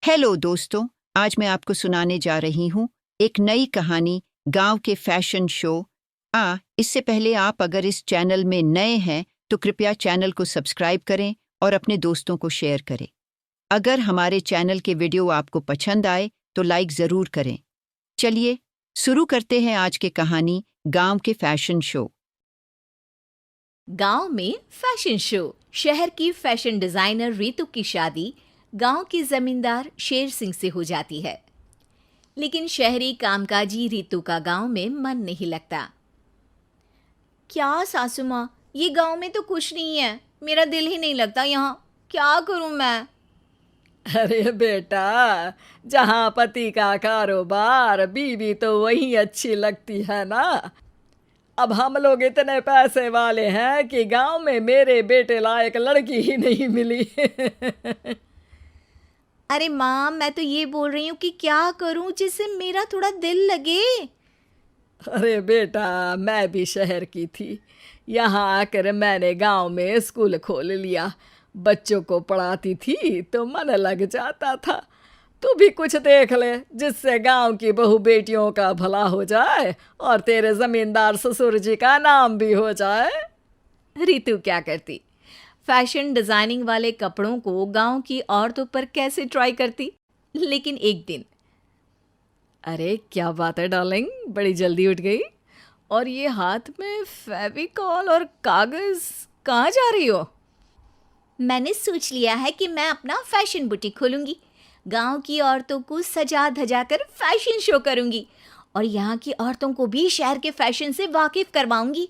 Hello दोस्तों, आज मैं आपको सुनाने जा रही हूँ एक नई कहानी गांव के फैशन शो। इससे पहले आप अगर इस चैनल में नए हैं तो कृपया चैनल को सब्सक्राइब करें और अपने दोस्तों को शेयर करें। अगर हमारे चैनल के वीडियो आपको पसंद आए तो लाइक ज़रूर करें। चलिए शुरू करते हैं आज के कहानी गांव के फैशन शो। गांव में फैशन शो। शहर की फैशन डिजाइनर रीतू की शादी गांव के जमींदार शेर सिंह से हो जाती है। लेकिन शहरी कामकाजी रीतू का गांव में मन नहीं लगता। क्या सासू माँ, ये गांव में तो कुछ नहीं है, मेरा दिल ही नहीं लगता यहाँ, क्या करूं मैं। अरे बेटा, जहाँ पति का कारोबार बीवी तो वही अच्छी लगती है ना। अब हम लोग इतने पैसे वाले हैं कि गांव में मेरे बेटे लायक लड़की ही नहीं मिली। अरे माँ, मैं तो ये बोल रही हूँ कि क्या करूं जिससे मेरा थोड़ा दिल लगे। अरे बेटा, मैं भी शहर की थी, यहाँ आकर मैंने गांव में स्कूल खोल लिया। बच्चों को पढ़ाती थी तो मन लग जाता था। तू भी कुछ देख ले जिससे गांव की बहू बेटियों का भला हो जाए और तेरे जमींदार ससुर जी का नाम भी हो जाए। रीतू क्या करती? फैशन डिजाइनिंग वाले कपड़ों को गांव की औरतों पर कैसे ट्राई करती। लेकिन एक दिन, अरे क्या बात है डार्लिंग, बड़ी जल्दी उठ गई। और ये हाथ में फेविकॉल और कागज, कहाँ जा रही हो? मैंने सोच लिया है कि मैं अपना फैशन बुटीक खोलूंगी। गांव की औरतों को सजा धजा कर फैशन शो करूंगी और यहाँ की औरतों को भी शहर के फैशन से वाकिफ करवाऊंगी।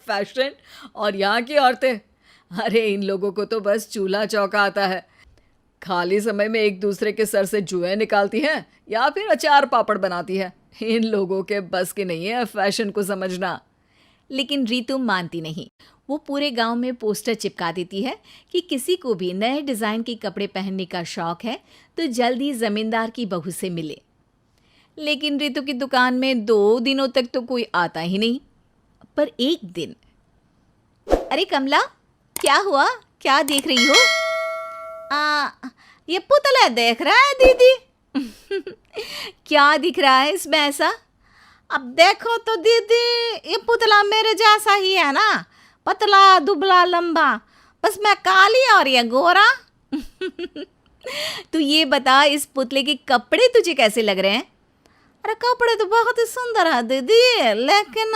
फैशन और यहाँ की औरतें, अरे इन लोगों को तो बस चूल्हा चौका आता है। खाली समय में एक दूसरे के सर से जुएं निकालती हैं या फिर अचार पापड़ बनाती है। इन लोगों के बस की नहीं है फैशन को समझना। लेकिन रीतू मानती नहीं। वो पूरे गांव में पोस्टर चिपका देती है कि किसी को भी नए डिज़ाइन के कपड़े पहनने का शौक है तो जल्दी जमींदार की बहू से मिले। लेकिन रीतू की दुकान में 2 दिनों तक तो कोई आता ही नहीं। पर एक दिन, अरे कमला, क्या हुआ, क्या देख रही हो? ये पुतला देख रहा है दीदी। क्या दिख रहा है इसमें ऐसा? अब देखो तो दीदी, ये पुतला मेरे जैसा ही है ना, पतला दुबला लंबा, बस मैं काली और ये गोरा। तू ये बता, इस पुतले के कपड़े तुझे कैसे लग रहे हैं? अरे कपड़े तो बहुत ही सुंदर है दीदी, लेकिन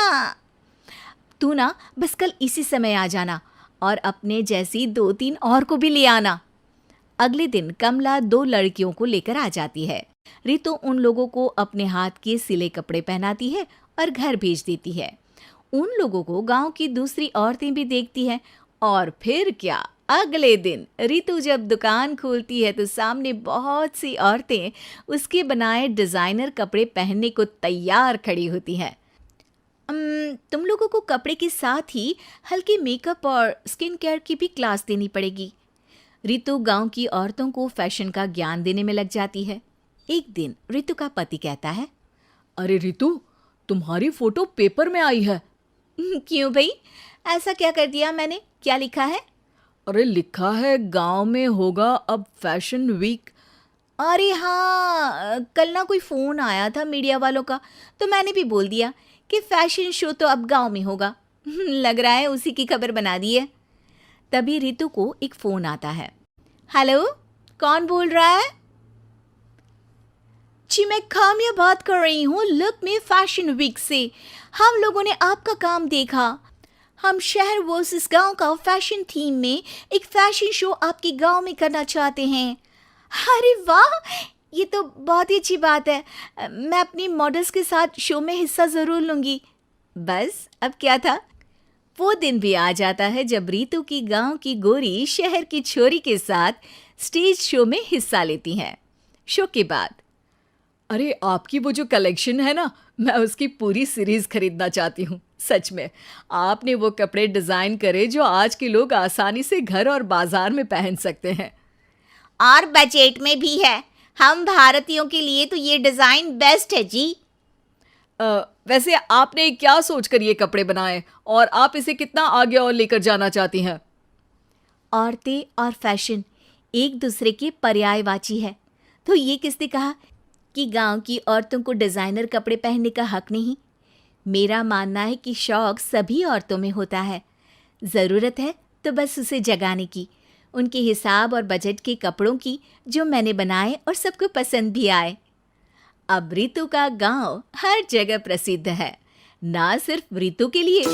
तू ना बस कल इसी समय आ जाना और अपने जैसी 2-3 और को भी ले आना। अगले दिन कमला 2 लड़कियों को लेकर आ जाती है। रीतू उन लोगों को अपने हाथ के सिले कपड़े पहनाती है और घर भेज देती है। उन लोगों को गांव की दूसरी औरतें भी देखती हैं। और फिर क्या, अगले दिन रीतू जब दुकान खोलती है तो सामने बहुत सी औरतें उसके बनाए डिज़ाइनर कपड़े पहनने को तैयार खड़ी होती हैं। तुम लोगों को कपड़े के साथ ही हल्के मेकअप और स्किन केयर की भी क्लास देनी पड़ेगी। रीतू गांव की औरतों को फैशन का ज्ञान देने में लग जाती है। एक दिन रीतू का पति कहता है, अरे रीतू, तुम्हारी फोटो पेपर में आई है। क्यों भाई, ऐसा क्या कर दिया मैंने, क्या लिखा है? अरे लिखा है गांव में होगा अब फैशन वीक। अरे हाँ, कल ना कोई फ़ोन आया था मीडिया वालों का, तो मैंने भी बोल दिया कि फैशन शो तो अब गांव में होगा। लग रहा है उसी की खबर बना दी है। तभी रीतू को एक फ़ोन आता है। हेलो, कौन बोल रहा है? जी मैं काम्या बात कर रही हूँ लुक में फैशन वीक से। हम लोगों ने आपका काम देखा। हम शहर वर्सेस गांव का फैशन थीम में एक फैशन शो आपके गांव में करना चाहते हैं। अरे वाह, ये तो बहुत ही अच्छी बात है। मैं अपनी मॉडल्स के साथ शो में हिस्सा ज़रूर लूँगी। बस अब क्या था, वो दिन भी आ जाता है जब रीतू की गांव की गोरी शहर की छोरी के साथ स्टेज शो में हिस्सा लेती हैं। शो के बाद, अरे आपकी वो जो कलेक्शन है ना, मैं उसकी पूरी सीरीज खरीदना चाहती हूँ। सच में आपने वो कपड़े डिज़ाइन करे जो आज के लोग आसानी से घर और बाजार में पहन सकते हैं। और बजट में भी है। हम भारतीयों के लिए तो ये डिज़ाइन बेस्ट है जी। वैसे आपने क्या सोचकर ये कपड़े बनाए और आप इसे कितना आगे और लेकर जाना चाहती हैं? औरतें और फैशन, एक दूसरे के पर्यायवाची है। तो ये किसने कहा कि गांव की औरतों को डिज़ाइनर कपड़े पहनने का हक नहीं? मेरा मानना है कि शौक सभी औरतों में होता है, ज़रूरत है तो बस उसे जगाने की, उनके हिसाब और बजट के कपड़ों की जो मैंने बनाए और सबको पसंद भी आए। अब रितु का गांव हर जगह प्रसिद्ध है, ना सिर्फ रितु के लिए।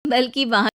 बल्कि वहाँ